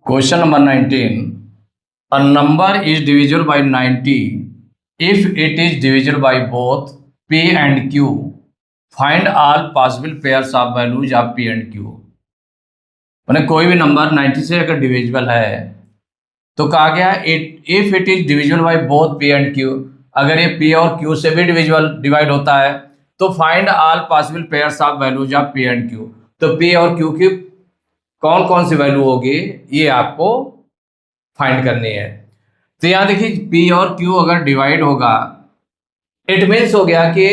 Question number 19. A number is divisible by 90 if it is divisible by both P and Q. Find all possible pairs of values of P and Q. मैंने कोई भी number 90 से अगर divisible है तो कहा गया if it is divisible by both P and Q, अगर ये P और Q से भी डिवाइड होता है तो find all possible pairs of values of P and Q. तो P और Q की कौन कौन सी वैल्यू होगी ये आपको फाइंड करनी है. तो यहाँ देखिए P और Q अगर डिवाइड होगा इट मीन्स हो गया कि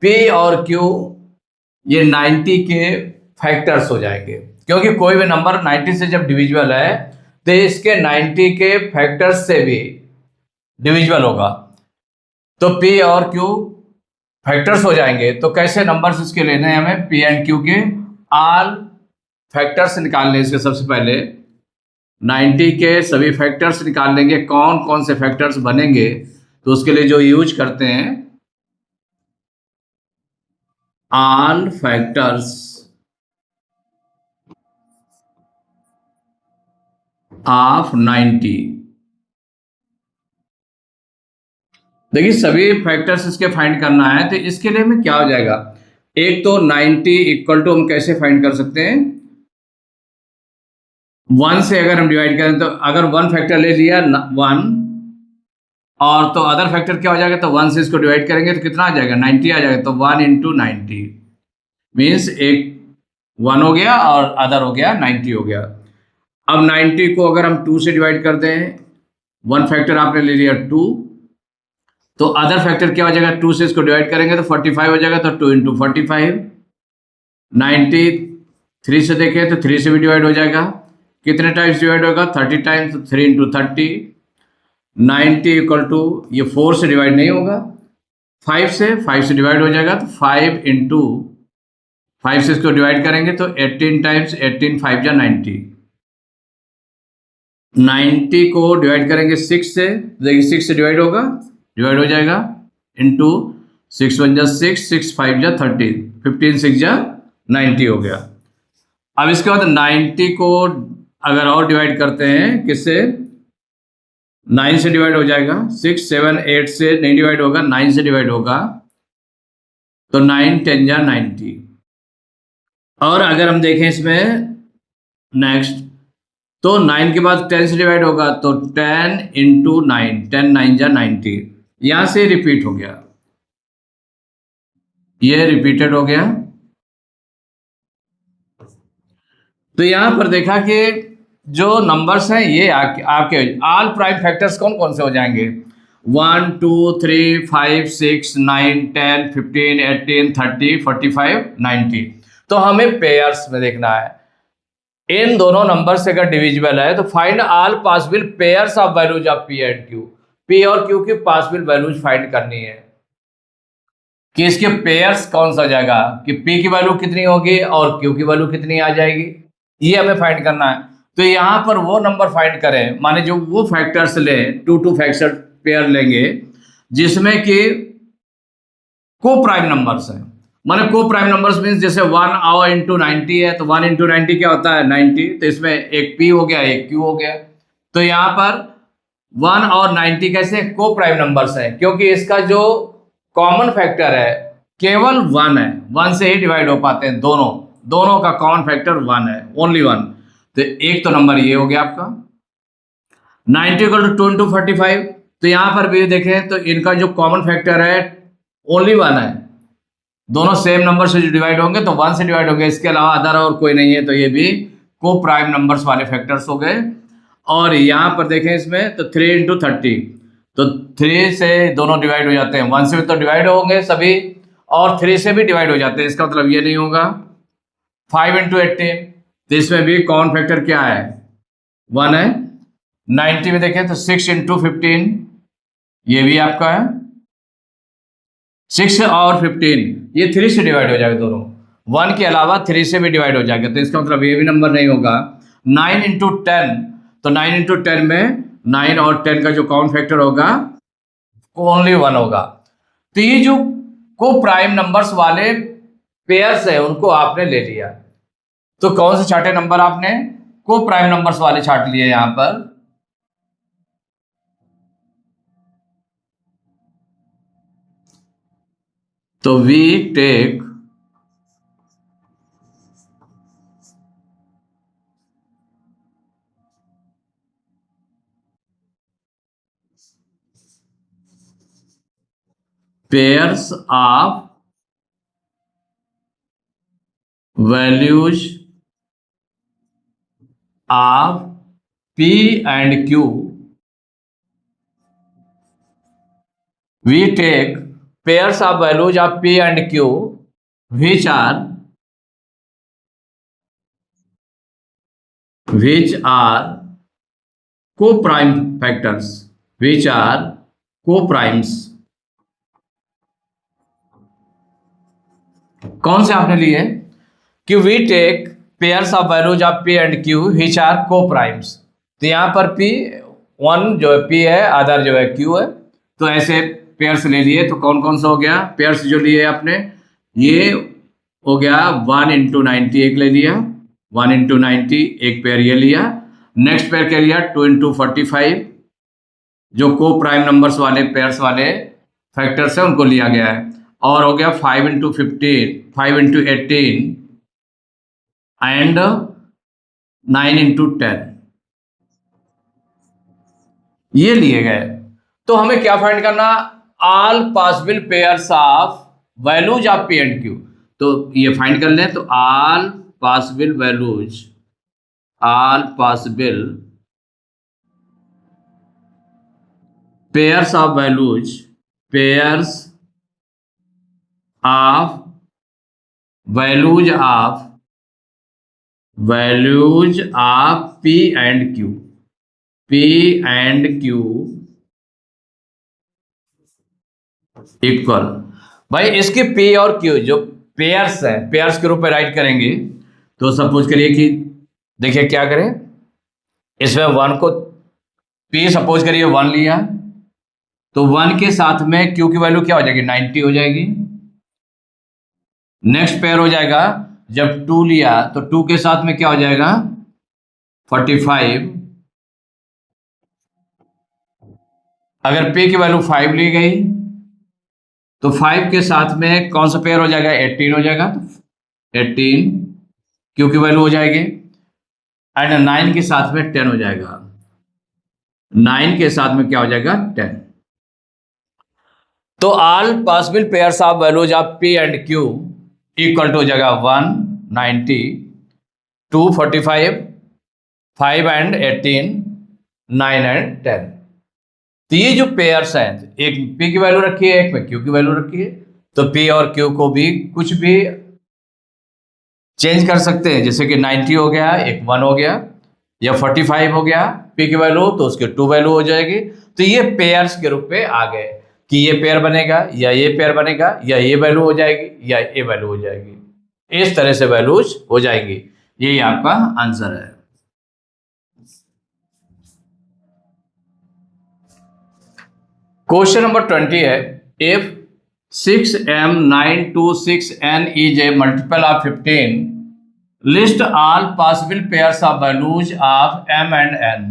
P और Q ये 90 के फैक्टर्स हो जाएंगे, क्योंकि कोई भी नंबर 90 से जब डिविजिबल है तो इसके 90 के फैक्टर्स से भी डिविजिबल होगा. तो P और Q फैक्टर्स हो जाएंगे. तो कैसे नंबर्स इसके लेने हैं हमें P एंड Q के ऑल फैक्टर्स निकालने. इसके सबसे पहले 90 के सभी फैक्टर्स निकाल लेंगे. कौन कौन से फैक्टर्स बनेंगे तो उसके लिए जो यूज करते हैं ऑल फैक्टर्स ऑफ 90. देखिए सभी फैक्टर्स इसके फाइंड करना है तो इसके लिए हमें क्या हो जाएगा. एक तो 90 इक्वल टू हम कैसे फाइंड कर सकते हैं 1 से अगर हम डिवाइड करें तो अगर 1 फैक्टर ले लिया 1 और तो अदर फैक्टर क्या हो जाएगा तो 1 से इसको डिवाइड करेंगे तो कितना आ जाएगा 90 आ जाएगा. तो 1 इंटू 90 मीन्स एक 1 हो गया और अदर हो गया 90 हो गया. अब 90 को अगर हम 2 से डिवाइड कर दें 1 फैक्टर आपने ले लिया 2 तो अदर फैक्टर क्या हो जाएगा 2 से इसको डिवाइड करेंगे तो 45 हो जाएगा. तो 2 इंटू 45 90 3 से देखें तो 3 से भी डिवाइड हो जाएगा. कितने टाइम्स डिवाइड होगा 30 टाइम्स. तो 3 इंटू 30 90 इक्वल टू ये 4 से डिवाइड नहीं होगा 5 से डिवाइड हो जाएगा. तो 5 इंटू 5 से इसको डिवाइड करेंगे तो 18 टाइम्स 18 5 जा 90. 90 को डिवाइड करेंगे 6 से देखिए 6 से डिवाइड हो जाएगा इंटू 6 1 जा 6 6 5 जा 30 15 6 जा 90 हो गया. अब इसके बाद 90 को अगर और डिवाइड करते हैं किससे 9 से डिवाइड हो जाएगा. 6 7 8 से नहीं डिवाइड होगा 9 से डिवाइड होगा तो 9 10 जा 90. और अगर हम देखें इसमें नेक्स्ट तो 9 के बाद 10 से डिवाइड होगा तो 10 इंटू 9 10 9 जा 90. यहां से रिपीट हो गया ये रिपीटेड हो गया. तो यहां पर देखा कि जो नंबर्स हैं ये आपके ऑल प्राइम फैक्टर्स कौन कौन से हो जाएंगे 1 2 3 5 6 9 10 15 18 30 45 90. तो हमें पेयर्स में देखना है इन दोनों नंबर से अगर डिविजिबल है तो find all possible pairs of values of P and Q. P और Q की पॉसिबल वैल्यूज फाइंड करनी है कि इसके पेयर्स कौन सा जाएगा कि P की वैल्यू कितनी होगी और Q की वैल्यू कितनी आ जाएगी ये हमें फाइंड करना है. तो यहां पर वो नंबर फाइंड करें माने जो वो फैक्टर्स ले 2 फैक्टर पेयर लेंगे जिसमें कि को प्राइम नंबर्स हैं. माने को प्राइम नंबर्स मीन्स जैसे 1 और इंटू 90 है तो 1 इंटू 90 क्या होता है 90. तो इसमें एक P हो गया एक Q हो गया. तो यहाँ पर 1 और 90 कैसे को प्राइम नंबर्स हैं क्योंकि इसका जो कॉमन फैक्टर है केवल 1 है. 1 से ही डिवाइड हो पाते हैं दोनों का कॉमन फैक्टर 1 है ओनली 1. तो एक तो नंबर ये हो गया आपका 90 इक्वल टू 2 इंटू 45. तो यहाँ पर भी देखें तो इनका जो कॉमन फैक्टर है ओनली 1 है. दोनों सेम नंबर से जो डिवाइड होंगे तो 1 से डिवाइड होंगे. इसके अलावा अदर और कोई नहीं है तो ये भी को प्राइम नंबर्स वाले फैक्टर्स हो गए. और यहाँ पर देखें इसमें तो 3 इंटू 30 तो 3 से दोनों डिवाइड हो जाते हैं. 1 से भी तो डिवाइड होंगे सभी और 3 से भी डिवाइड हो जाते हैं. इसका मतलब ये नहीं होगा 5 इंटू 18 तो इसमें भी कॉमन फैक्टर क्या है 1 है. 90 में देखें तो 6 इंटू 15 ये भी आपका है 6 और 15 ये 3 से डिवाइड हो जाएगा. दोनों 1 के अलावा 3 से भी डिवाइड हो जाएगा. तो इसका मतलब ये भी नंबर नहीं होगा. 9 इंटू 10 तो 9 इंटू 10 में 9 और 10 का जो कॉमन फैक्टर होगा ओनली 1 होगा. तो ये जो को प्राइम नंबर्स वाले पेयर्स है उनको आपने ले लिया. तो कौन से छठे नंबर आपने को प्राइम नंबर्स वाले छाट लिए यहां पर। तो we take pairs of values of P and Q. We take pairs of values of P and Q which are co-prime factors, which are co-primes। कौन से आपने लिए कि we take pairs of values of P and Q which are co-primes। तो यहाँ पर P1 जो है P है, अदर जो है Q है, तो ऐसे पेयर्स ले लिए। तो कौन कौन सा हो गया पेयर्स जो लिए आपने, ये हो गया 1 × 90 एक ले लिया, 1 × 90 एक पेयर ये लिया। नेक्स्ट पेयर क्या लिया 2 × 45, जो को प्राइम नंबर्स वाले पेयर्स वाले फैक्टर्स है उनको लिया गया है। और हो गया 5 × 15, 5 × 18 एंड 9 × 10, ये लिए गए। तो हमें क्या फाइंड करना, all possible pairs of values of P and Q। तो ये फाइंड कर लें। तो all possible values, all possible pairs of values, pairs of values of P and Q, P and Q equal. भाई इसके P और Q जो pairs है, पेयर्स के रूप में राइट करेंगे। तो सपोज करिए कि देखिए क्या करें, इसमें 1 को P सपोज करिए 1 लिया, तो 1 के साथ में Q की वैल्यू क्या हो जाएगी 90 हो जाएगी। नेक्स्ट पेयर हो जाएगा जब 2 लिया, तो 2 के साथ में क्या हो जाएगा 45। अगर P की वैल्यू 5 ली गई तो 5 के साथ में कौन सा पेयर हो जाएगा 18 हो जाएगा, 18 Q की वैल्यू हो जाएगी। एंड 9 के साथ में 10 हो जाएगा, 9 के साथ में क्या हो जाएगा 10। तो all possible pairs of values of P and Q equal to हो जाएगा 1 90 2 45 5 एंड 18 9 एंड 10। तो ये जो पेयर्स हैं, एक P की वैल्यू रखी है, एक में Q की वैल्यू रखी है। तो P और Q को भी कुछ भी चेंज कर सकते हैं, जैसे कि 90 हो गया, एक 1 हो गया, या 45 हो गया P की वैल्यू, तो उसके 2 वैल्यू हो जाएगी। तो ये पेयर्स के रूप में आ गए कि ये पेयर बनेगा या ये पेयर बनेगा, या ये वैल्यू हो जाएगी या ये वैल्यू हो जाएगी। इस तरह से वैल्यूज हो जाएंगी। यही आपका आंसर है। क्वेश्चन नंबर 20 है, if 6m926n is a multiple of 15, list all possible pairs of values of m and n।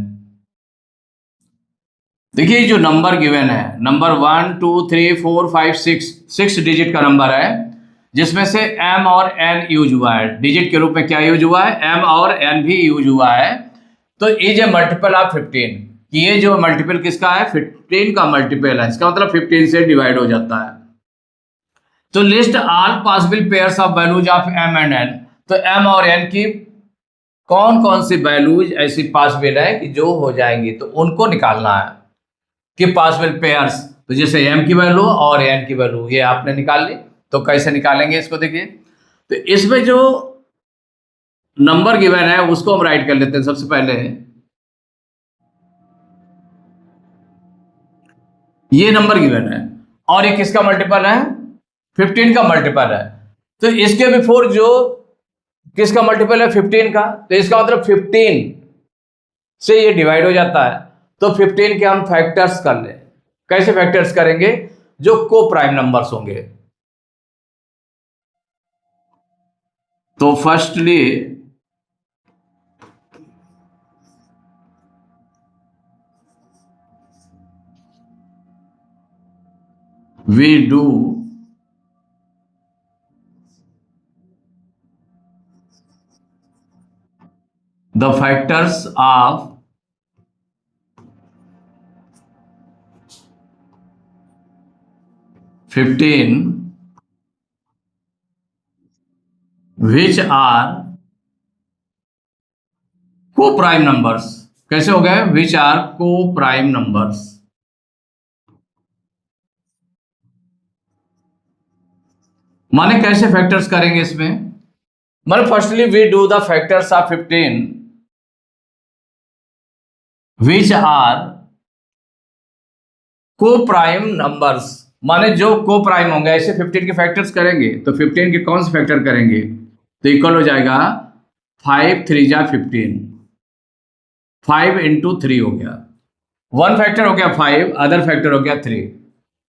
देखिए जो नंबर गिवन है, नंबर 1 2 3 4 5 6 डिजिट का नंबर है, जिसमें से m और n यूज हुआ है। डिजिट के रूप में क्या यूज हुआ है, m और n भी यूज हुआ है। तो इज ए मल्टीपल ऑफ 15, ये जो मल्टीपल किसका है 15 का मल्टीपल है, इसका मतलब 15 से डिवाइड हो जाता है। तो list all possible pairs of values of m and n। तो m और n की कौन कौन सी वैल्यूज ऐसी पॉसिबल है कि जो हो जाएंगी, तो उनको निकालना है कि पॉसिबल पेयर्स। तो जैसे m की वैल्यू और n की वैल्यू ये आपने निकाल ली। तो कैसे निकालेंगे इसको, देखिए। तो इसमें जो नंबर गिवन है उसको हम राइट कर लेते हैं। सबसे पहले ये नंबर गिवन है और ये किसका मल्टीपल है 15 का मल्टीपल है। तो इसके बिफोर जो किसका मल्टीपल है 15 का, तो इसका मतलब 15 से ये डिवाइड हो जाता है। तो 15 के हम फैक्टर्स कर ले। कैसे फैक्टर्स करेंगे, जो को प्राइम नंबर्स होंगे। तो firstly we do the factors of 15 which are co-prime numbers। कैसे हो गए? which are co-prime numbers। माने कैसे फैक्टर्स करेंगे इसमें? माने firstly we do the factors of 15 which are co-prime numbers। माने जो co-prime होंगे, ऐसे 15 के फैक्टर्स करेंगे तो 15 के कौन से फैक्टर करेंगे? तो इक्वल हो जाएगा 5 3 जा 15, 5 इंटू 3 हो गया, वन फैक्टर हो गया 5, अदर फैक्टर हो गया 3।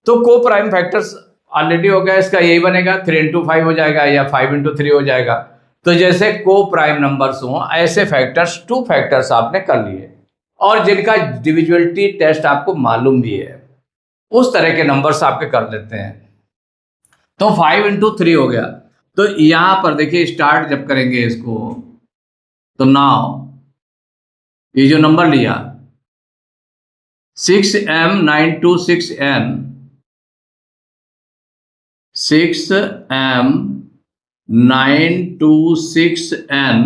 तो को प्राइम फैक्टर्स ऑलरेडी हो गया, इसका यही बनेगा 3 इंटू 5 हो जाएगा या 5 इंटू 3 हो जाएगा। तो जैसे को प्राइम नंबर्स हों ऐसे फैक्टर्स, टू फैक्टर्स आपने कर लिए और जिनका डिविजिबिलिटी टेस्ट आपको मालूम भी है, उस तरह के नंबर्स आपके कर लेते हैं। तो 5 इंटू 3 हो गया। तो यहां पर देखिए स्टार्ट जब करेंगे इसको, तो नाउ ये जो नंबर लिया 6M926N, 6M926N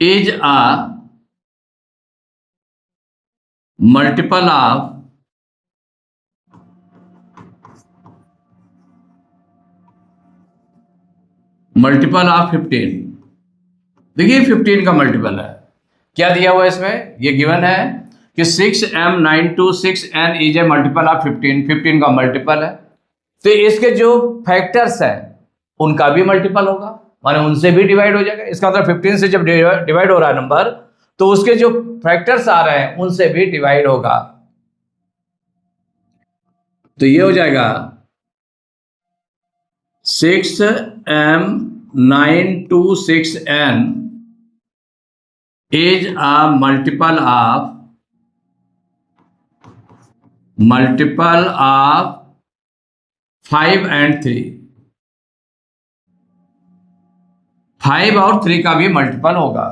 is a multiple of multiple of 15। देखिए 15 का मल्टीपल है, क्या दिया हुआ है इसमें? ये गिवन है कि 6M926N is a multiple of 15, 15 का मल्टीपल है। तो इसके जो फैक्टर्स हैं उनका भी मल्टीपल होगा, माने उनसे भी डिवाइड हो जाएगा। इसका मतलब 15 से जब डिवाइड हो रहा है नंबर, तो उसके जो फैक्टर्स आ रहे हैं उनसे भी डिवाइड होगा। तो ये हो जाएगा 6M926N is a multiple of 5 and 3। 5 और 3 का भी मल्टीपल होगा।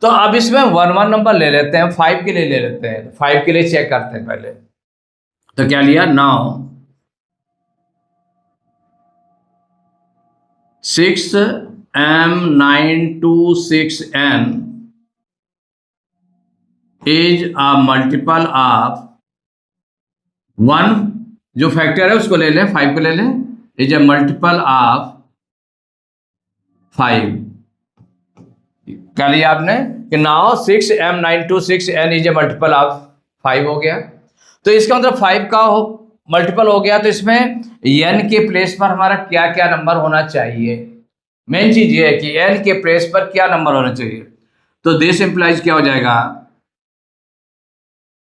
तो अब इसमें 1 नंबर ले लेते हैं, 5 के लिए ले लेते हैं। 5 के लिए चेक करते हैं पहले। तो क्या लिया? Now 6M926N is a multiple of 1, जो फैक्टर है उसको ले लें, 5 को ले लें, इज ए मल्टीपल ऑफ 5। क्या लिया आपने कि now 6M926N is a multiple of 5 हो गया। तो इसका मतलब 5 का मल्टीपल हो गया। तो इसमें n के प्लेस पर हमारा क्या क्या नंबर होना चाहिए? मेन चीज ये है कि n के प्लेस पर क्या नंबर होना चाहिए। तो दिस इंप्लाइज क्या हो जाएगा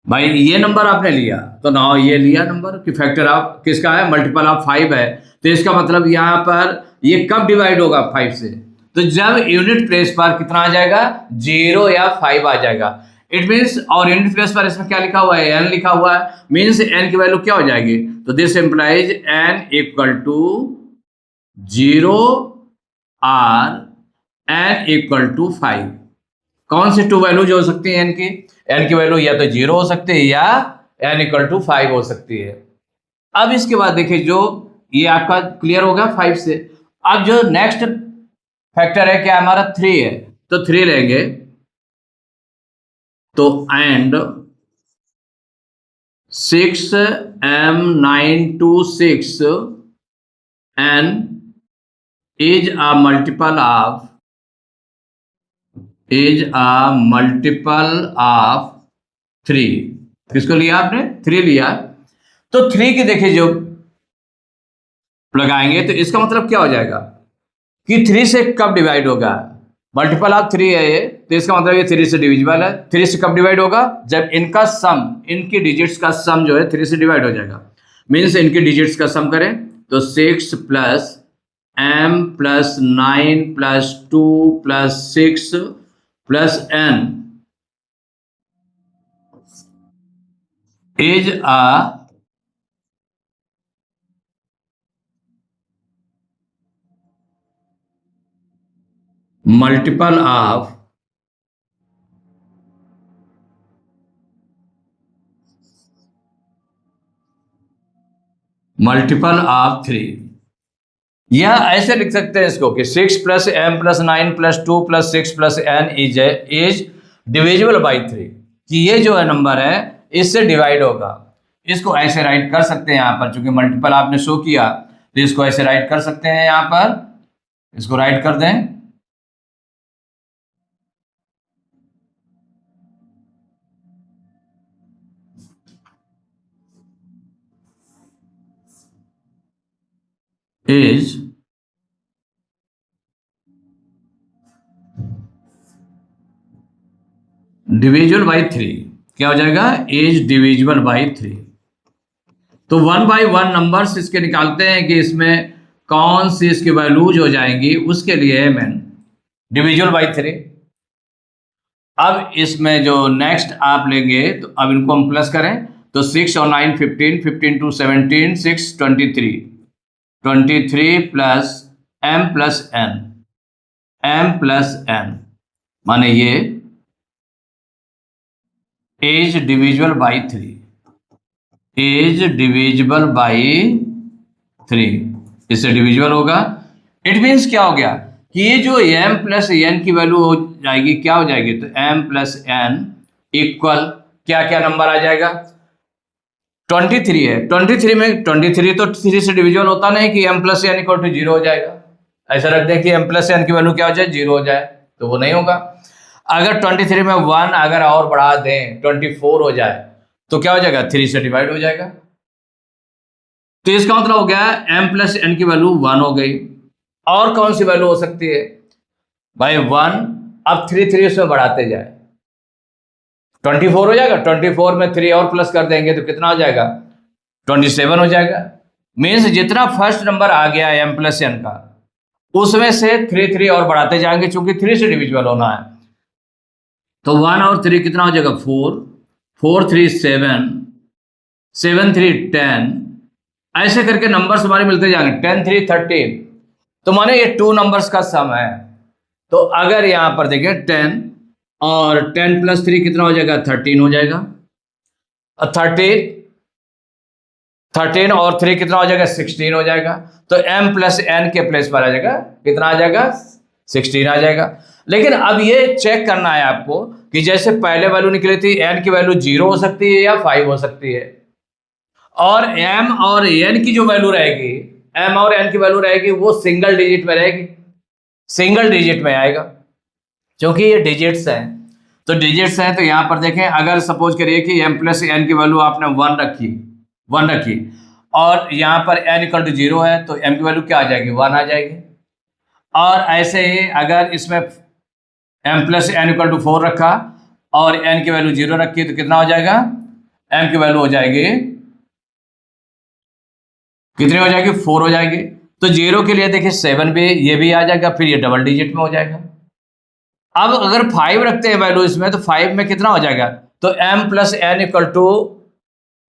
भाई? ये नंबर आपने लिया तो नाउ ये लिया नंबर कि फैक्टर ऑफ किसका है? मल्टीपल ऑफ 5 है। तो इसका मतलब यहां पर ये कब डिवाइड होगा 5 से? तो जब यूनिट प्लेस पर कितना आ जाएगा? 0 या 5 आ जाएगा। इट मीन्स, और यूनिट प्लेस पर इसमें क्या लिखा हुआ है? n लिखा हुआ है। मीन्स n की वैल्यू क्या हो जाएगी? तो this implies n equal to 0 और n इक्वल टू 5। कौन सी टू वैल्यूज हो सकती है n की? n की वैल्यू या तो 0 हो सकती है या n इक्वल टू 5 हो सकती है। अब इसके बाद देखिए, जो ये आपका क्लियर होगा 5 से। अब जो नेक्स्ट फैक्टर है क्या? हमारा 3 है। तो 3 लेंगे तो and 6M926N is a multiple of 3। किसको लिया आपने? 3 लिया। तो 3 की देखिए जो लगाएंगे तो इसका मतलब क्या हो जाएगा कि 3 से कब डिवाइड होगा? मल्टीपल ऑफ 3 है ये, तो इसका मतलब ये 3 से डिविजिबल है। 3 से कब डिवाइड होगा? जब इनका सम, इनकी डिजिट्स का सम जो है 3 से डिवाइड हो जाएगा। मीन्स इनकी डिजिट्स का सम करें तो 6 plus M plus 9 plus 2 plus 6 plus N is a multiple of multiple of 3, या ऐसे लिख सकते हैं इसको कि 6 + m + 9 + 2 + 6 + n is divisible by 3, कि ये जो है नंबर है इससे डिवाइड होगा। इसको ऐसे राइट कर सकते हैं यहाँ पर, चूंकि मल्टीपल आपने शो किया तो इसको ऐसे राइट कर सकते हैं। यहाँ पर इसको राइट कर दें, इज डिविजिबल बाई 3। क्या हो जाएगा? Is divisible by 3। तो 1 बाई 1 नंबर्स इसके निकालते हैं कि इसमें कौन सी इसकी वैल्यूज हो जाएंगी, उसके लिए मैन डिविजिबल बाई 3। अब इसमें जो नेक्स्ट आप लेंगे तो अब इनको हम प्लस करें तो 6 और 9 15, 15 2 17, 6 23, 23 plus m plus n, m plus n, माने ये is divisible by 3, is divisible by 3, इससे डिविजिबल होगा। इट मीन्स क्या हो गया कि ये जो m प्लस n की वैल्यू हो जाएगी, क्या हो जाएगी? तो m प्लस n इक्वल क्या क्या नंबर आ जाएगा? 23 है। 23 में 23 तो 3 से डिविजिबल होता नहीं कि m plus n equal to 0 हो जाएगा। ऐसा रख दें कि m प्लस n की वैल्यू क्या हो जाए? 0 हो जाए, तो वो नहीं होगा। अगर 23 में 1 अगर और बढ़ा दें 24 हो जाए तो क्या हो जाएगा? 3 से डिवाइड हो जाएगा। तो इसका मतलब हो गया m प्लस n की वैल्यू 1 हो गई। और कौन सी वैल्यू हो सकती है भाई? 1, अब 3 उसमें बढ़ाते जाए 24 हो जाएगा। 24 में 3 और प्लस कर देंगे तो कितना हो जाएगा? 27 हो जाएगा। मीन्स जितना फर्स्ट नंबर आ गया m प्लस n का, उसमें से 3 और बढ़ाते जाएंगे, चूंकि 3 से डिविजिबल होना है। तो 1 और 3 कितना हो जाएगा? 4, 4 3 7, 7 3 10, ऐसे करके नंबर्स हमारे मिलते जाएंगे। 10 3 13, तो माने ये 2 नंबर्स का सम है। तो अगर यहां पर देखें 10 और 10 प्लस 3 कितना हो जाएगा? 13 हो जाएगा। और 13 और 3 कितना हो जाएगा? 16 हो जाएगा। तो m प्लस n के प्लेस पर आ जाएगा, कितना आ जाएगा? 16 आ जाएगा। लेकिन अब ये चेक करना है आपको कि जैसे पहले वैल्यू निकली थी n की वैल्यू 0 हो सकती है या 5 हो सकती है, और m और n की जो वैल्यू रहेगी, m और n की वैल्यू रहेगी वो सिंगल डिजिट में रहेगी, सिंगल डिजिट में आएगा, क्योंकि ये डिजिट्स हैं। तो डिजिट्स हैं तो यहां पर देखें, अगर सपोज करिए कि m प्लस n की वैल्यू आपने 1 रखी और यहां पर n इक्वल टू 0 है तो m की वैल्यू क्या आ जाएगी? 1 आ जाएगी। और ऐसे ही अगर इसमें m plus n equal to 4 रखा और n की वैल्यू 0 रखी तो कितना हो जाएगा? m की वैल्यू हो जाएगी, कितनी हो जाएगी? 4 हो जाएगी। तो 0 के लिए देखिए 7 भी, ये भी आ जाएगा, फिर ये डबल डिजिट में हो जाएगा। अब अगर 5 रखते हैं वैल्यू इसमें तो 5 में कितना हो जाएगा? तो m plus n equal to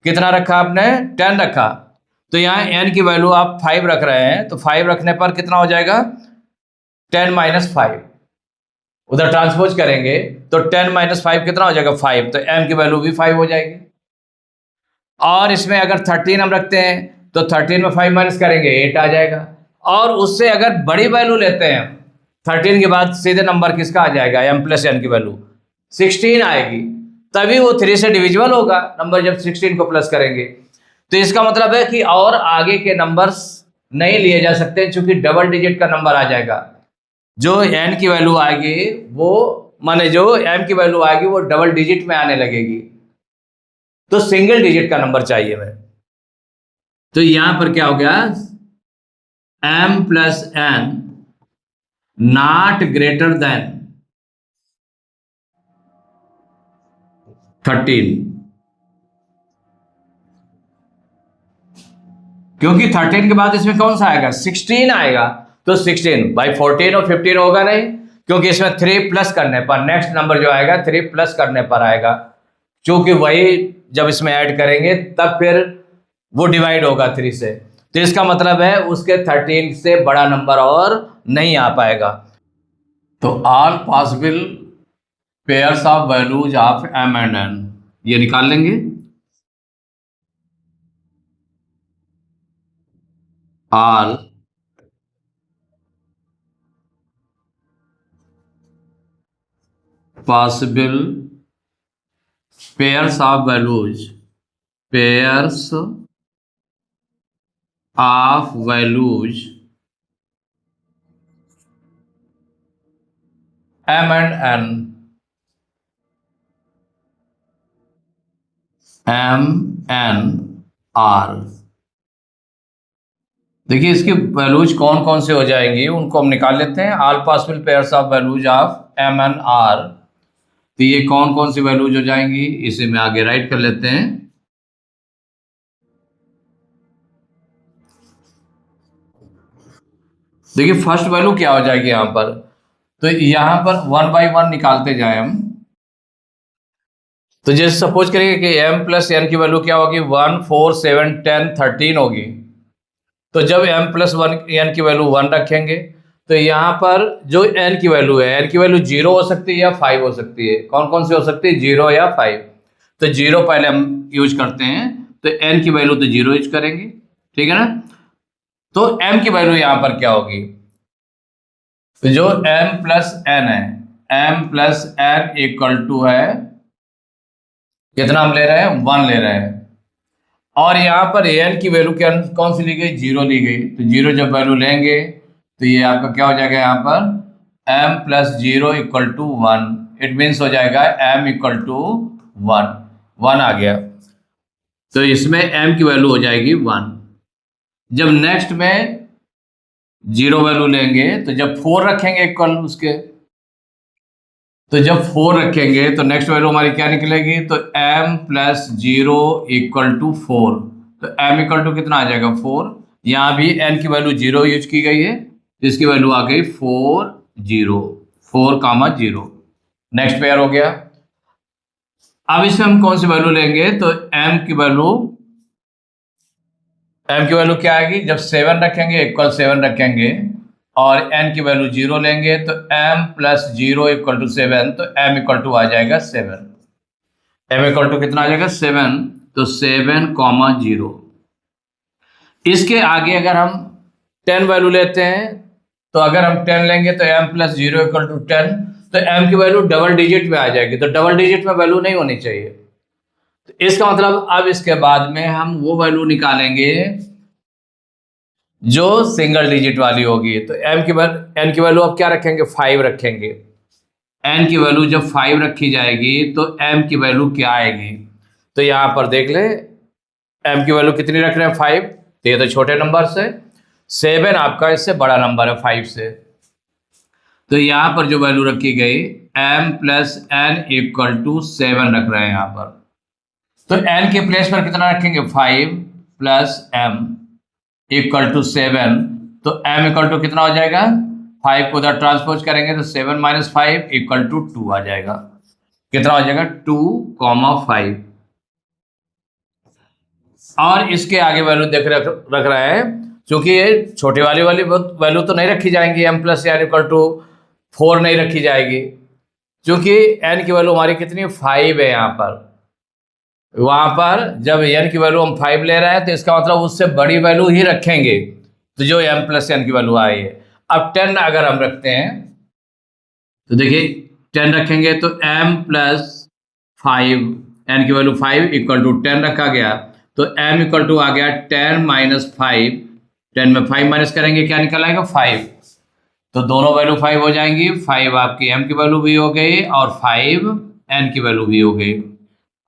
कितना रखा आपने? 10 रखा। तो यहाँ n की वैल्यू आप 5 रख रहे हैं, तो 5 रखने पर कितना हो जाएगा? 10 - 5, उधर ट्रांसपोज करेंगे तो 10 - 5 कितना हो जाएगा? 5। तो m की वैल्यू भी 5 हो जाएगी। और इसमें अगर 13 हम रखते हैं तो 13 में 5 माइनस करेंगे 8 आ जाएगा। और उससे अगर बड़ी वैल्यू लेते हैं 13 के बाद सीधे नंबर किसका आ जाएगा? m प्लस n की वैल्यू 16 आएगी, तभी वो 3 से डिविजिबल होगा नंबर, जब 16 को प्लस करेंगे। तो इसका मतलब है कि और आगे के नंबर्स नहीं लिए जा सकते, क्योंकि डबल डिजिट का नंबर आ जाएगा। जो n की वैल्यू आएगी वो, माने जो m की वैल्यू आएगी वो डबल डिजिट में आने लगेगी। तो सिंगल डिजिट का नंबर चाहिए हमें। तो यहां पर क्या हो गया? m plus n not greater then 13, क्योंकि 13 के बाद इसमें कौन सा आएगा? 16 आएगा। तो 16 भाई 14 और 15 होगा नहीं, क्योंकि इसमें 3 प्लस करने पर नेक्स्ट नंबर जो आएगा 3 प्लस करने पर आएगा, क्योंकि वही जब इसमें ऐड करेंगे तब फिर वो डिवाइड होगा 3 से। तो इसका मतलब है उसके 13 से बड़ा नंबर और नहीं आ पाएगा। तो all possible pairs of values of m and n ये निकाल लेंगे। All possible pairs of values, pairs of values m and n, m n r। देखिए इसकी वैल्यूज कौन कौन से हो जाएंगी उनको हम निकाल लेते हैं। All possible pairs of values of m and r, तो ये कौन कौन सी वैल्यूज हो जाएंगी इसे मैं आगे राइट कर लेते हैं। देखिए फर्स्ट वैल्यू क्या हो जाएगी यहां पर, तो यहां पर 1 बाई 1 निकालते जाए हम। तो जैसे सपोज करिए कि m प्लस n की वैल्यू क्या होगी, 1 4 7 10 13 होगी। तो जब m प्लस n की वैल्यू 1 रखेंगे तो यहाँ पर जो n की वैल्यू है, n की वैल्यू 0 हो सकती है या 5 हो सकती है। कौन कौन सी हो सकती है, 0 या 5। तो 0 पहले हम यूज करते हैं, तो n की वैल्यू तो 0 यूज करेंगे, ठीक है ना। तो m की वैल्यू यहाँ पर क्या होगी, तो जो m प्लस n है, m plus n equal to है कितना हम ले रहे हैं, 1 ले रहे हैं। और यहाँ पर an की वैल्यू क्या कौन सी ली गई, 0 ली गई। तो 0 जब वैल्यू लेंगे तो ये आपका क्या हो जाएगा, यहाँ पर m plus 0 equal to 1। It means हो जाएगा m इक्वल टू 1 आ गया। तो इसमें m की वैल्यू हो जाएगी 1। जब नेक्स्ट में 0 वैल्यू लेंगे तो जब 4 रखेंगे इक्वल उसके, तो जब 4 रखेंगे तो नेक्स्ट वैल्यू हमारी क्या निकलेगी, तो m प्लस 0 इक्वल टू 4। तो m इक्वल टू कितना आ जाएगा, 4। यहाँ भी n की वैल्यू 0 यूज की गई है, इसकी वैल्यू आ गई 4 0 4, 0। नेक्स्ट पेयर हो गया। अब इसमें हम कौन सी वैल्यू लेंगे, तो m की वैल्यू क्या आएगी, जब 7 रखेंगे इक्वल 7 रखेंगे और n की वैल्यू 0 लेंगे तो m प्लस 0 इक्वल टू 7। तो m इक्वल टू आ जाएगा 7। m इक्वल टू कितना आ जाएगा, 7। तो 7, 0। इसके आगे अगर हम 10 वैल्यू लेते हैं, तो अगर हम 10 लेंगे तो m प्लस 0 इक्वल टू 10। तो m की वैल्यू डबल डिजिट में आ जाएगी। तो डबल डिजिट में वैल्यू नहीं होनी चाहिए। तो इसका मतलब अब इसके बाद में हम वो वैल्यू निकालेंगे जो सिंगल डिजिट वाली होगी। तो n की वैल्यू अब क्या रखेंगे, 5 रखेंगे। n की वैल्यू जब 5 रखी जाएगी तो m की वैल्यू क्या आएगी, तो यहाँ पर देख ले m की वैल्यू कितनी रख रहे हैं, 5। तो ये तो छोटे नंबर से, 7 आपका इससे बड़ा नंबर है 5 से। तो यहाँ पर जो वैल्यू रखी गई m plus n equal to 7 रख रहे हैं यहाँ पर। तो n के प्लेस पर कितना रखेंगे, 5 प्लस m इक्वल टू 7। तो m इक्वल टू कितना हो जाएगा, 5 को उधर ट्रांसपोज करेंगे तो 7 माइनस 5 इक्वल टू 2 आ जाएगा। कितना हो जाएगा, 2, 5। और इसके आगे वैल्यू रख रहा है, क्योंकि ये छोटी वाली वैल्यू तो नहीं रखी जाएंगी, m plus n equal to 4 नहीं रखी जाएगी, क्योंकि n की वैल्यू हमारी कितनी 5 है यहाँ पर। वहां पर जब n की वैल्यू हम 5 ले रहे हैं तो इसका मतलब उससे बड़ी वैल्यू ही रखेंगे, तो जो m प्लस n की वैल्यू आई है। अब 10 अगर हम रखते हैं तो देखिए 10 रखेंगे तो m प्लस 5, n की वैल्यू 5 इक्वल टू 10 रखा गया। तो m इक्वल टू आ गया 10 माइनस 5। 10 में 5 माइनस करेंगे क्या निकल आएगा, 5। तो दोनों वैल्यू 5 हो जाएंगी। 5 आपकी m की वैल्यू भी हो गई और 5 n की वैल्यू भी हो गई।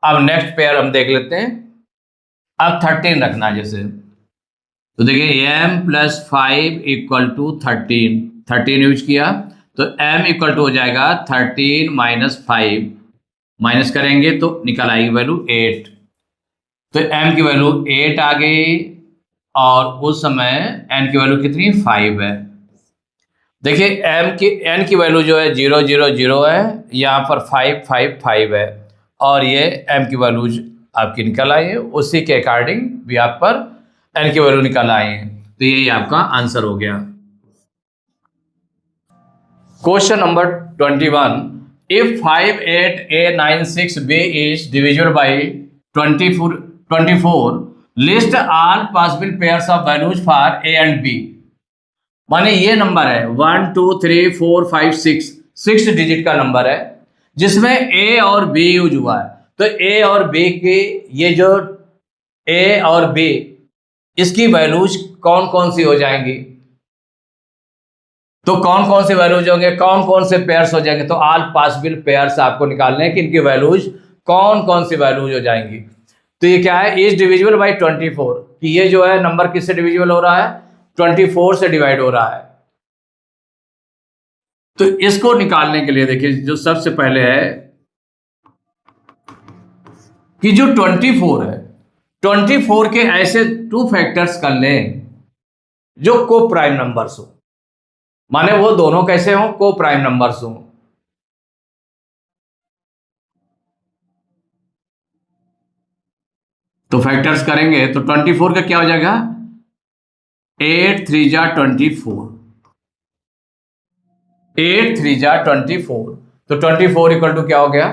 अब नेक्स्ट पेयर हम देख लेते हैं। अब 13 रखना है जैसे, तो देखिए m plus 5 equal to 13 use किया तो m इक्वल टू हो जाएगा 13 माइनस 5। माइनस करेंगे तो निकल आएगी वैल्यू 8। तो m की वैल्यू 8 आ गई और उस समय n की वैल्यू कितनी 5 है। देखिए n की वैल्यू जो है 0 0 0 है, यहाँ पर 5 5 5 है और ये m की वैल्यू आपकी निकल आई है। उसी के अकॉर्डिंग भी आप पर n की वैल्यू निकल आई है। तो यही आपका आंसर हो गया। Question number 21, if 58A96B is divisible by 24, list all possible pairs of values for A and B। माने ये नंबर है 1 2 3 4 5 6 डिजिट का नंबर है जिसमें A और B यूज हुआ है। तो A और B की ये जो A और B इसकी वैल्यूज कौन कौन सी हो जाएंगी, तो कौन कौन से वैल्यूज होंगे, कौन कौन से पेयर्स हो जाएंगे। तो ऑल पॉसिबल पेयर्स आपको निकालने हैं कि इनकी वैल्यूज कौन कौन सी वैल्यूज हो जाएंगी। तो ये क्या है, इज डिविजिबल बाई 24 कि ये जो है नंबर किससे डिविजिबल हो रहा है, 24 से डिवाइड हो रहा है। तो इसको निकालने के लिए देखिए जो सबसे पहले है कि जो 24 है, 24 के ऐसे टू फैक्टर्स कर लें जो को प्राइम नंबर्स हो, माने वो दोनों कैसे हो, को प्राइम नंबर्स हो। तो फैक्टर्स करेंगे तो 24 का क्या हो जाएगा, 8 3 जा 24, 8 3 जा 24। तो 24 इक्वल टू क्या हो गया,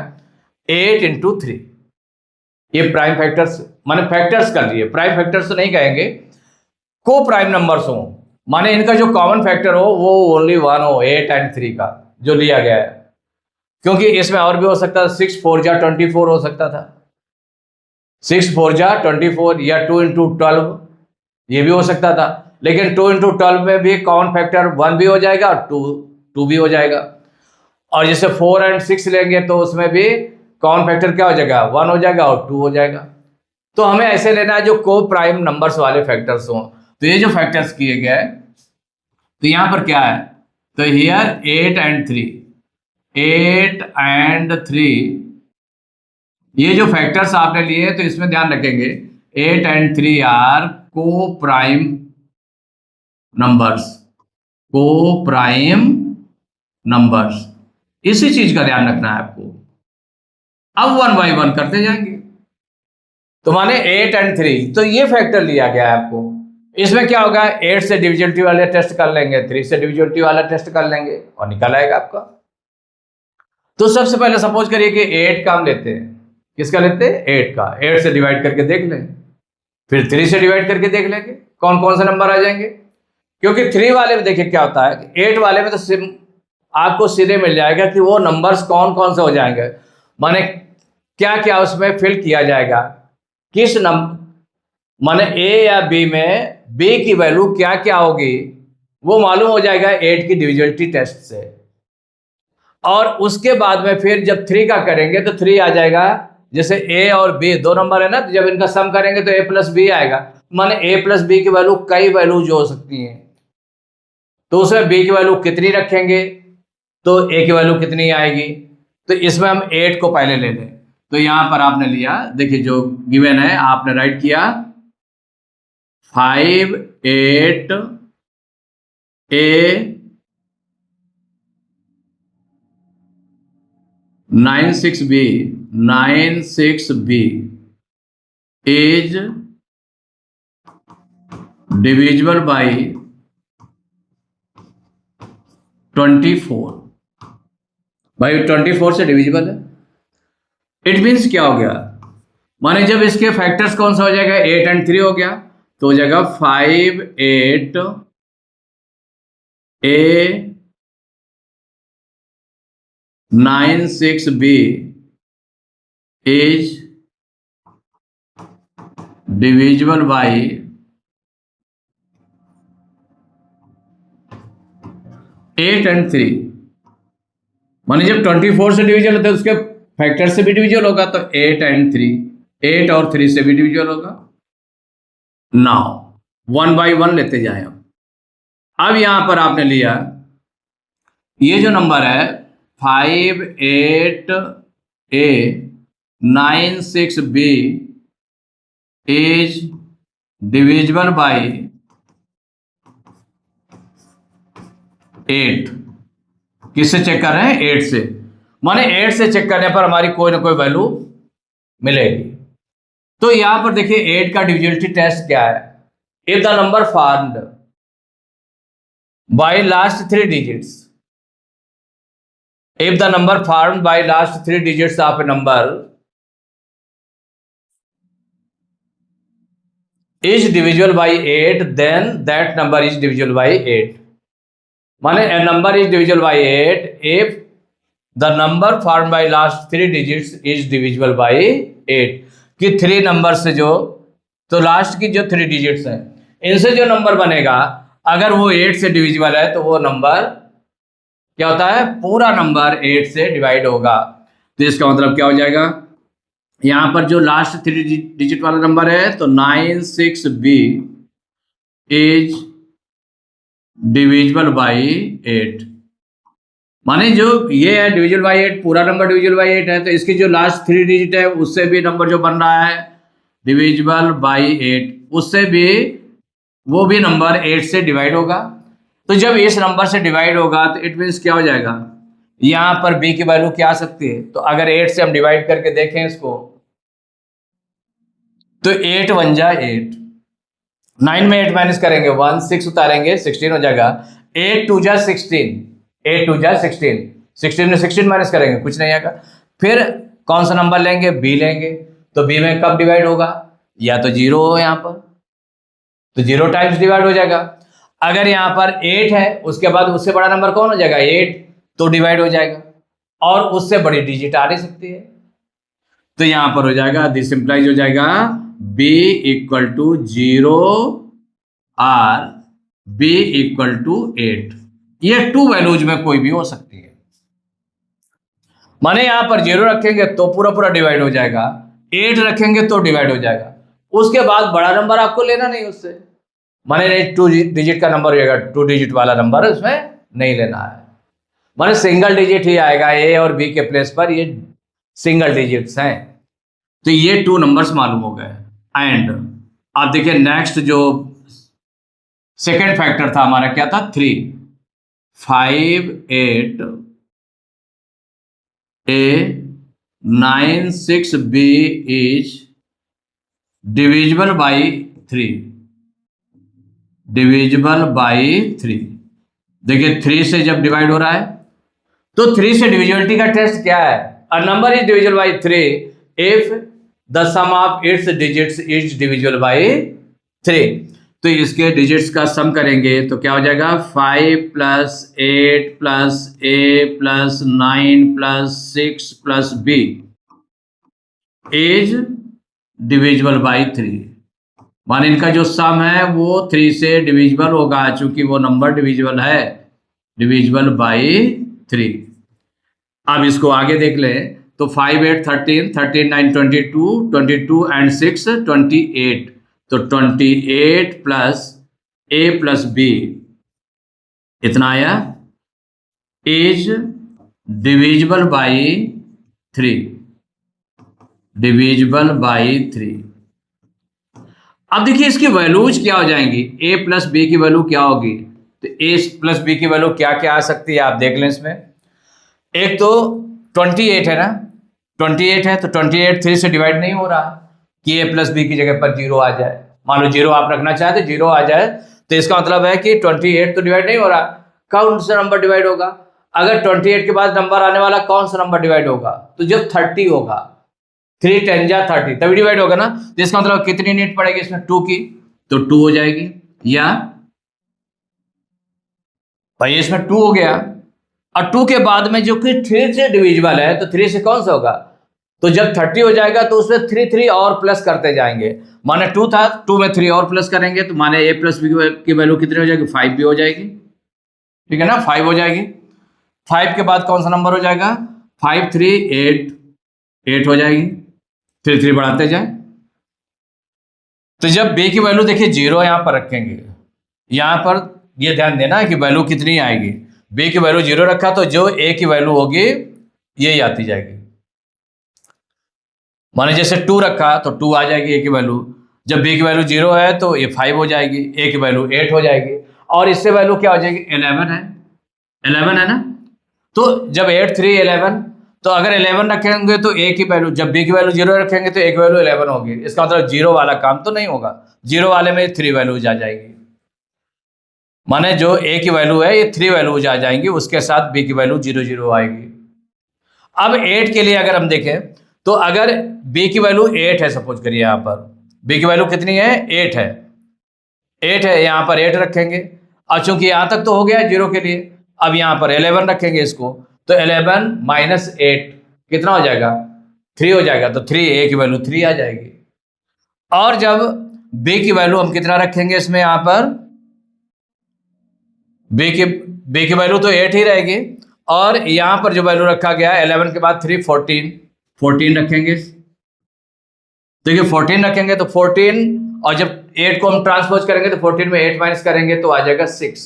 8 इंटू 3। ये प्राइम फैक्टर्स माने फैक्टर्स कर लिए, प्राइम फैक्टर्स तो नहीं कहेंगे, को प्राइम नंबर्स हो, माने इनका जो कॉमन फैक्टर हो वो ओनली 1 हो, 8 एंड 3 का जो लिया गया है। क्योंकि इसमें और भी हो सकता था, 6 4 जा 24 हो सकता था, 6 4 जा 24 या 2 इंटू 12 ये भी हो सकता था। लेकिन 2 इंटू 12 में भी कॉमन फैक्टर 1 भी हो जाएगा और 2 भी हो जाएगा। और जैसे 4 एंड 6 लेंगे तो उसमें भी कॉमन फैक्टर क्या हो जाएगा, 1 हो जाएगा और 2 हो जाएगा। तो हमें ऐसे लेना है जो को प्राइम नंबर्स वाले फैक्टर्स हों। तो ये जो फैक्टर्स किए गए, तो यहां पर क्या है, तो हियर 8 एंड 3, 8 एंड 3 ये जो फैक्टर्स आपने लिए तो इसमें ध्यान रखेंगे 8 एंड 3 आर को प्राइम नंबर्स, को प्राइम नंबर्स, इसी चीज का ध्यान रखना है आपको। अब 1 बाई 1 करते जाएंगे। तो माने 8 एंड 3, तो ये फैक्टर लिया गया है आपको। इसमें क्या होगा, 8 से डिविजिबिलिटी वाले टेस्ट कर लेंगे, 3 से डिविजिबिलिटी वाला टेस्ट कर लेंगे और निकल आएगा आपका। तो सबसे पहले सपोज करिए कि 8 का हम लेते हैं, किसका लेते हैं, 8 का। 8 से डिवाइड करके देख लें, फिर 3 से डिवाइड करके देख लेंगे कौन कौन से नंबर आ जाएंगे। क्योंकि 3 वाले में देखिए क्या होता है, 8 वाले में तो आपको सीधे मिल जाएगा कि वो नंबर्स कौन कौन से हो जाएंगे, माने क्या क्या उसमें फिल किया जाएगा, किस नंबर माने ए या बी में बी की वैल्यू क्या क्या होगी वो मालूम हो जाएगा 8 की डिविजिबिलिटी टेस्ट से। और उसके बाद में फिर जब 3 का करेंगे तो 3 आ जाएगा, जैसे ए और बी दो नंबर है ना, तो जब इनका सम करेंगे तो ए प्लस बी आएगा, माने ए प्लस बी की वैल्यू कई वैल्यू जो हो सकती हैं। तो उसमें बी की वैल्यू कितनी रखेंगे तो ए की वैल्यू कितनी आएगी। तो इसमें हम 8 को पहले ले लें। तो यहां पर आपने लिया, देखिए जो गिवन है आपने राइट किया 5 8 A 96B 96B is divisible by 24, भाई 24 से डिविजिबल है। इट मीन्स क्या हो गया, माने जब इसके फैक्टर्स कौन सा हो जाएगा, 8 एंड 3 हो गया, तो हो जाएगा 5 8 A 96B is divisible by 8 and 3। माने जब 24 से डिविजन होता है उसके फैक्टर से भी डिविजन होगा, तो 8 एंड 3, 8 और 3 से भी डिविजन होगा। नाउ 1 बाई 1 लेते जाएं। अब यहां पर आपने लिया ये जो नंबर है 5 8 A 96B is divisible by 8। किससे चेक कर रहे हैं, 8 से, माने 8 से चेक करने पर हमारी कोई ना कोई वैल्यू मिलेगी। तो यहां पर देखिए 8 का डिविजिबिलिटी टेस्ट क्या है, if the number formed by last 3 digits if the number formed by last 3 digits of A number is divisible by 8, then that number is divisible by 8. माने a number is divisible by 8 if the number formed by last 3 digits is divisible by 8. कि 3 number से जो, तो last की जो 3 digits हैं इनसे जो नंबर बनेगा अगर वो 8 से डिविजिबल है तो वो नंबर क्या होता है, पूरा नंबर 8 से डिवाइड होगा। तो इसका मतलब क्या हो जाएगा, यहां पर जो लास्ट 3 डिजिट वाला नंबर है तो 96B इज डिविजिबल बाई 8। माने जो ये है डिविजिबल बाई 8, पूरा नंबर डिविजिबल बाई 8 है, तो इसकी जो लास्ट 3 डिजिट है उससे भी नंबर जो बन रहा है डिविजिबल बाई 8, उससे भी वो भी नंबर 8 से डिवाइड होगा। तो जब इस नंबर से डिवाइड होगा तो इट मीन्स क्या हो जाएगा, यहां पर b की वैल्यू क्या आ सकती है, तो अगर 8 से हम डिवाइड करके देखें इसको तो 8 1 जा 8, 9 में 8 माइनस करेंगे 1, 6 उतारेंगे 16 हो जाएगा, 8 2 जा 16, 8 2 जा 16, 16 में 16 माइनस करेंगे कुछ नहीं आएगा। फिर कौन सा नंबर लेंगे, b लेंगे, तो b में कब डिवाइड होगा, या तो 0 हो यहाँ पर तो 0 टाइम्स डिवाइड हो जाएगा। अगर यहाँ पर 8 है उसके बाद उससे बड़ा नंबर कौन हो जाएगा 8, तो डिवाइड हो जाएगा, और उससे बड़ी डिजिट आ नहीं सकती है। तो यहां पर हो जाएगा, दिस इंप्लाइज हो जाएगा b इक्वल टू 0 और b इक्वल टू 8। ये 2 वैल्यूज में कोई भी हो सकती है। माने यहां पर 0 रखेंगे तो पूरा पूरा डिवाइड हो जाएगा, 8 रखेंगे तो डिवाइड हो जाएगा, उसके बाद बड़ा नंबर आपको लेना नहीं उससे, माने 2 डिजिट का नंबर होगा, 2 डिजिट वाला नंबर उसमें नहीं लेना है, माने सिंगल डिजिट ही आएगा, ए और बी के प्लेस पर ये सिंगल डिजिट्स हैं। तो ये 2 नंबर्स मालूम हो गए। एंड आप देखिए नेक्स्ट जो सेकेंड फैक्टर था हमारा क्या था, 3, 5 8 a 9 6b is divisible by 3, divisible by 3। देखिए 3 से जब डिवाइड हो रहा है तो 3 से डिविजिबिलिटी का टेस्ट क्या है, a number is divisible by 3 if the sum of its digits is divisible by 3। तो इसके डिजिट्स का सम करेंगे तो क्या हो जाएगा, 5 plus 8 plus a plus 9 plus 6 plus b is divisible by 3। मान इनका जो सम है वो 3 से डिविजिबल होगा, चूंकि वो नंबर डिविजिबल है, डिविजिबल बाई 3। अब इसको आगे देख ले तो 5 8 13, 13 9 22, 22 एंड 6 28, तो 28 प्लस a प्लस b इतना आया, is divisible by 3, divisible by 3। अब देखिए इसकी वैल्यूज क्या हो जाएंगी, a प्लस b की वैल्यू क्या होगी, तो a प्लस b की वैल्यू क्या क्या आ सकती है आप देख लें। इसमें एक तो 28 है ना, 28 है तो 28 3 से डिवाइड नहीं हो रहा कि a प्लस b की जगह पर 0 आ जाए, मान लो 0 आप रखना चाहते 0 आ जाए, तो इसका मतलब है कि 28 तो डिवाइड नहीं हो रहा, कौन सा नंबर डिवाइड होगा, अगर 28 के बाद नंबर आने वाला कौन सा नंबर डिवाइड होगा, तो जो 30 होगा, 3 10 जा 30 तभी डिवाइड होगा ना, तो इसका मतलब कितनी नीड पड़ेगी इसमें 2 की, तो 2 हो जाएगी, या भाई इसमें 2 हो गया, और 2 के बाद में जो कि 3 से डिविजिबल है तो 3 से कौन सा होगा, तो जब 30 हो जाएगा तो उसमें 3 3 और प्लस करते जाएंगे, माने 2 था 2 में 3 और प्लस करेंगे तो माने a प्लस b की वैल्यू कितनी हो जाएगी, 5 भी हो जाएगी, ठीक है ना, 5 हो जाएगी। 5 के बाद कौन सा नंबर हो जाएगा, 5 3 8, 8 हो जाएगी, 3 3 बढ़ाते जाए। तो जब b की वैल्यू देखिए 0 यहां पर रखेंगे, यहां पर ये ध्यान देना कि वैल्यू कितनी आएगी, b की वैल्यू 0 रखा तो जो a की वैल्यू होगी यही आती जाएगी, माने जैसे 2 रखा तो 2 आ जाएगी a की वैल्यू, जब b की वैल्यू 0 है तो ये 5 हो जाएगी, a की वैल्यू 8 हो जाएगी, और इससे वैल्यू क्या हो जाएगी 11 है, 11 है ना, तो जब 8 3 11, तो अगर 11 रखेंगे तो a की वैल्यू, जब b की वैल्यू 0 रखेंगे तो a की वैल्यू 11 होगी, इसका मतलब 0 वाला काम तो नहीं होगा, 0 वाले में 3 वैल्यूज आ जाएगी, माने जो a की वैल्यू है ये 3 वैल्यूज आ जाएंगी, उसके साथ b की वैल्यू 0 0 आएगी, अब 8 के लिए अगर हम देखें तो अगर b की वैल्यू 8 है, सपोज करिए यहाँ पर b की वैल्यू कितनी है, 8 है, 8 है, यहाँ पर 8 रखेंगे। और चूंकि यहाँ तक तो हो गया 0 के लिए, अब यहाँ पर 11 रखेंगे इसको, तो 11 माइनस 8 कितना हो जाएगा, 3 हो जाएगा। तो 3 a की वैल्यू 3 आ जाएगी। और जब b की वैल्यू हम कितना रखेंगे इसमें, यहाँ पर b की वैल्यू तो 8 ही रहेगी, और यहाँ पर जो वैल्यू रखा गया 11 के बाद 3 14 रखेंगे। देखिए 14 रखेंगे तो 14, और जब 8 को हम ट्रांसपोज करेंगे तो 14 में 8 माइनस करेंगे तो आ जाएगा 6।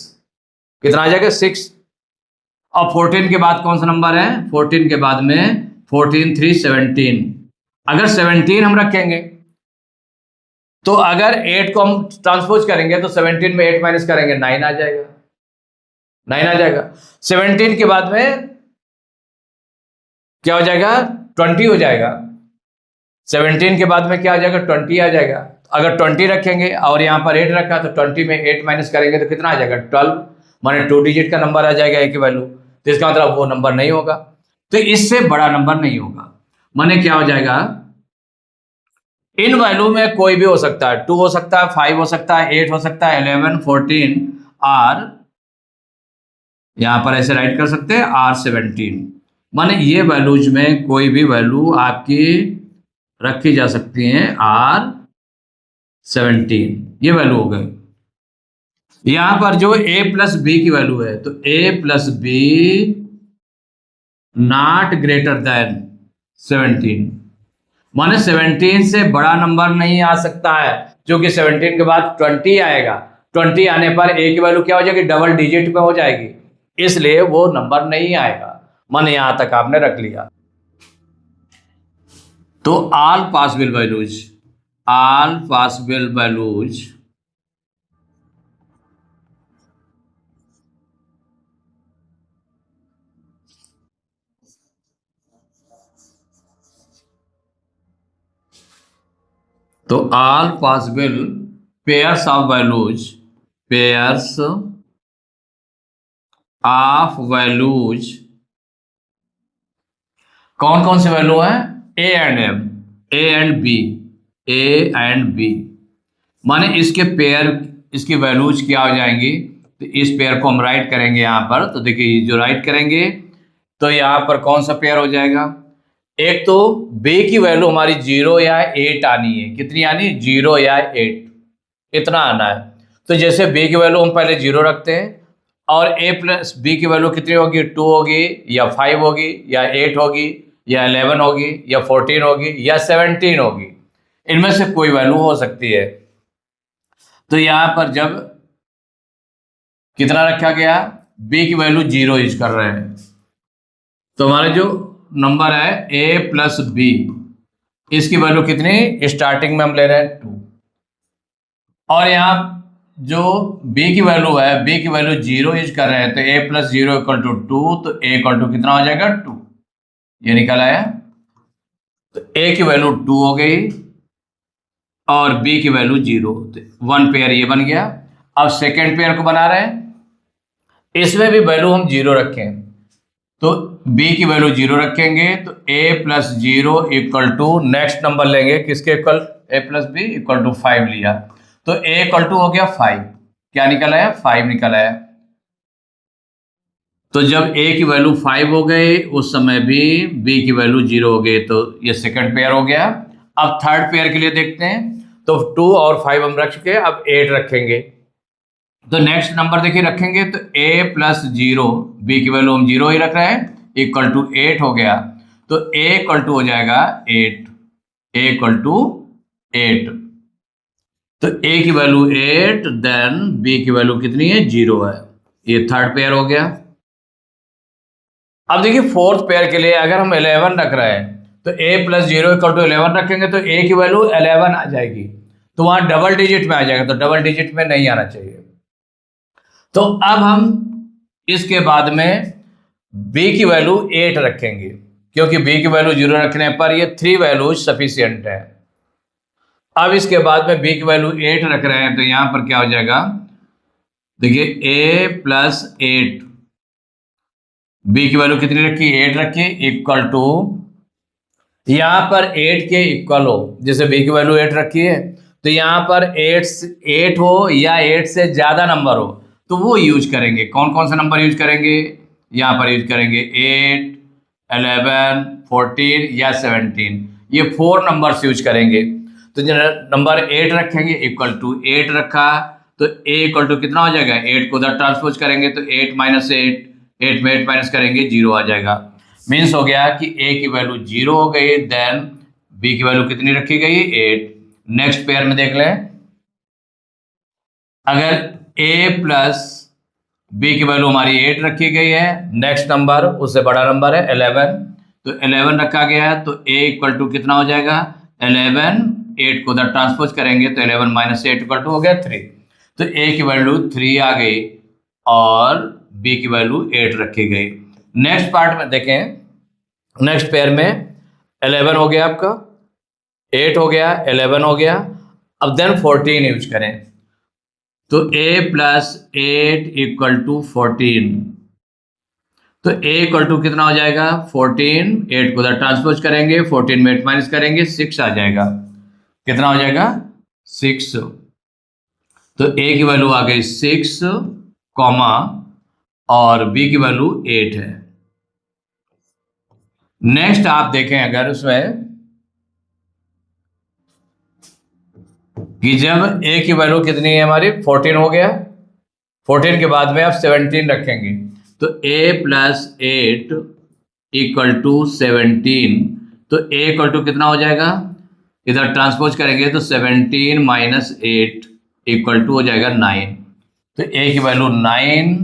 कितना आ जाएगा, 6। और 14 के बाद कौन सा नंबर है, 14 के बाद में 14 3 17। अगर 17 हम रखेंगे तो अगर 8 को हम ट्रांसपोज करेंगे तो 17 में 8 माइनस करेंगे 9 आ जाएगा, 9 आ जाएगा। 17 के बाद में क्या हो जाएगा, 20 हो जाएगा। 17 के बाद में क्या आ जाएगा, 20 आ जाएगा। अगर 20 रखेंगे और यहाँ पर 8 रखा तो 20 में 8 माइनस करेंगे तो कितना आ जाएगा, 12, माने 2 डिजिट का नंबर आ जाएगा a की वैल्यू। तो इसका मतलब वो नंबर नहीं होगा, तो इससे बड़ा नंबर नहीं होगा। माने क्या हो जाएगा, इन वैल्यू में कोई भी हो सकता है, 2 हो सकता है, 5 हो सकता है, 8 हो सकता है, 11 14, और यहां पर ऐसे राइट कर सकते हैं R 17। माने ये वैल्यूज में कोई भी वैल्यू आपकी रखी जा सकती है, R 17 ये वैल्यू हो गई। यहां पर जो a प्लस बी की वैल्यू है, तो a plus B not greater than 17, माने 17 से बड़ा नंबर नहीं आ सकता है, क्योंकि 17 के बाद 20 आएगा। 20 आने पर a की वैल्यू क्या हो जाएगी, डबल डिजिट में हो जाएगी, इसलिए वो नंबर नहीं आएगा। माने यहां तक आपने रख लिया। तो ऑल पॉसिबल वैल्यूज तो all possible pairs of values कौन कौन से वैल्यू है, a and m, a and b। माने इसके पेयर, इसकी वैल्यूज क्या हो जाएंगी, तो इस पेयर को हम राइट करेंगे यहाँ पर। तो देखिए जो राइट करेंगे तो यहाँ पर कौन सा पेयर हो जाएगा, एक तो b की वैल्यू हमारी 0 या 8 आनी है। कितनी आनी है, 0 या 8, इतना आना है। तो जैसे b की वैल्यू हम पहले 0 रखते हैं, और a प्लस b की वैल्यू कितनी होगी, 2 होगी या 5 होगी या 8 होगी या 11 होगी या 14 होगी या 17 होगी, इनमें से कोई वैल्यू हो सकती है। तो यहां पर जब कितना रखा गया, b की वैल्यू 0 यूज कर रहे हैं, तो हमारा जो नंबर है a प्लस बी, इसकी वैल्यू कितनी, स्टार्टिंग में हम ले रहे हैं 2, और यहाँ जो b की वैल्यू है, b की वैल्यू 0 यूज कर रहे हैं, तो a प्लस 0 इक्वल टू 2, तो a इक्वल टू कितना हो जाएगा, 2, ये निकल आया। तो a की वैल्यू 2 हो गई और b की वैल्यू 0, तो 1 पेयर ये बन गया। अब सेकेंड पेयर को बना रहे हैं, इसमें भी वैल्यू हम 0 रखें, तो b की वैल्यू 0 रखेंगे, तो a plus 0 equal to next number लेंगे, किसके इक्वल, a plus B equal to 5 लिया, तो a इक्वल टू हो गया 5, क्या निकल आया, 5 निकल आया। तो जब a की वैल्यू 5 हो गई, उस समय भी b की वैल्यू 0 हो गई, तो ये सेकंड पेयर हो गया। अब थर्ड पेयर के लिए देखते हैं, तो 2 और 5 हम रख चुके, अब 8 रखेंगे। तो नेक्स्ट नंबर देखिए रखेंगे, तो a प्लस 0, b की वैल्यू हम 0 ही रख रहे हैं, इक्वल टू 8 हो गया, तो a इक्वल टू हो जाएगा 8, a इक्वल टू 8, तो a की वैल्यू 8, देन b की वैल्यू कितनी है, 0 है। ये थर्ड पेयर हो गया। अब देखिए फोर्थ पेयर के लिए अगर हम 11 रख रहे हैं, तो a प्लस 0 इक्वल टू 11 रखेंगे, तो a की वैल्यू 11 आ जाएगी, तो वहां डबल डिजिट में आ जाएगा, तो डबल डिजिट में नहीं आना चाहिए। तो अब हम इसके बाद में b की वैल्यू 8 रखेंगे, क्योंकि b की वैल्यू 0 रखने पर ये 3 वैल्यूज सफिशियंट है। अब इसके बाद में b की वैल्यू 8 रख रहे हैं, तो यहां पर क्या हो जाएगा, देखिए a प्लस 8 बी की वैल्यू कितनी रखी, 8 रखी, इक्वल टू, यहां पर 8 के इक्वल हो, जैसे बी की वैल्यू 8 रखी है तो यहां पर 8 हो या 8 से ज्यादा नंबर हो तो वो यूज करेंगे। कौन कौन सा नंबर यूज करेंगे, यहां पर यूज करेंगे 8, 11, 14 या 17, ये 4 नंबर्स यूज करेंगे। तो जो नंबर 8 रखेंगे इक्वल टू 8 रखा तो a इक्वल टू कितना हो जाएगा, 8 को उधर ट्रांसपोज करेंगे तो 8 माइनस 8 में 8 माइनस करेंगे 0 आ जाएगा। मीन्स हो गया कि a की वैल्यू 0 हो गई, देन b की वैल्यू कितनी रखी गई, 8। नेक्स्ट पेयर में देख लें, अगर a प्लस b की वैल्यू हमारी 8 रखी गई है, नेक्स्ट नंबर उससे बड़ा नंबर है 11, तो 11 रखा गया है तो a इक्वल टू कितना हो जाएगा 11, 8 को उधर ट्रांसपोज करेंगे तो 11 माइनस 8 इक्वल टू हो गया 3। तो a की वैल्यू 3 आ गई और b की वैल्यू 8 रखी गई। नेक्स्ट पार्ट में देखें, नेक्स्ट पेयर में 11 हो गया आपका, 8 हो गया, 11 हो गया, अब देन 14 यूज करें तो a प्लस 8 इक्वल टू 14, तो a इक्वल टू कितना हो जाएगा 14, 8 को उधर ट्रांसपोज करेंगे 14 में 8 माइनस करेंगे 6 आ जाएगा, कितना हो जाएगा 6। तो a की वैल्यू आ गई 6 कॉमा और b की वैल्यू 8 है। नेक्स्ट आप देखें अगर उसमें कि जब a की वैल्यू कितनी है हमारी 14 हो गया, 14 के बाद में आप 17 रखेंगे तो a प्लस 8 इक्वल टू 17, तो a इक्वल टू कितना हो जाएगा, इधर ट्रांसपोज करेंगे तो 17 माइनस 8 इक्वल टू हो जाएगा 9, तो a की वैल्यू 9,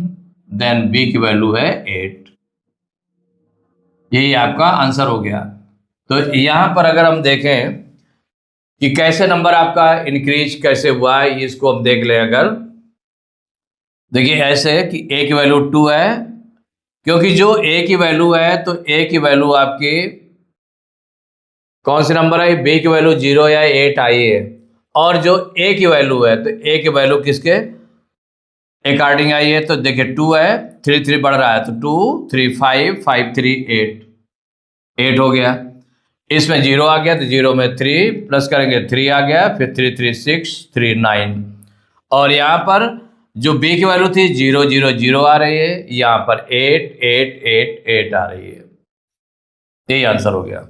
देन b की वैल्यू है 8। यही आपका आंसर हो गया। तो यहां पर अगर हम देखें कि कैसे नंबर आपका इंक्रीज कैसे हुआ है, इसको हम देख लें। अगर देखिए ऐसे कि a की वैल्यू 2 है, क्योंकि जो a की वैल्यू है तो a की वैल्यू आपकी कौन सी नंबर आई, b की वैल्यू 0 या 8 आई है, और जो a की वैल्यू है तो a की वैल्यू किसके अकॉर्डिंग आई है, तो देखिए 2 है, 3 3 बढ़ रहा है तो 2 3 5 5 3 8 हो गया, इसमें 0 आ गया तो 0 में 3 प्लस करेंगे 3 आ गया, फिर 3 3 6 3 9, और यहाँ पर जो b की वैल्यू थी 0 0 0 आ रही है, यहाँ पर 8 8 8 8 आ रही है। यही आंसर हो गया।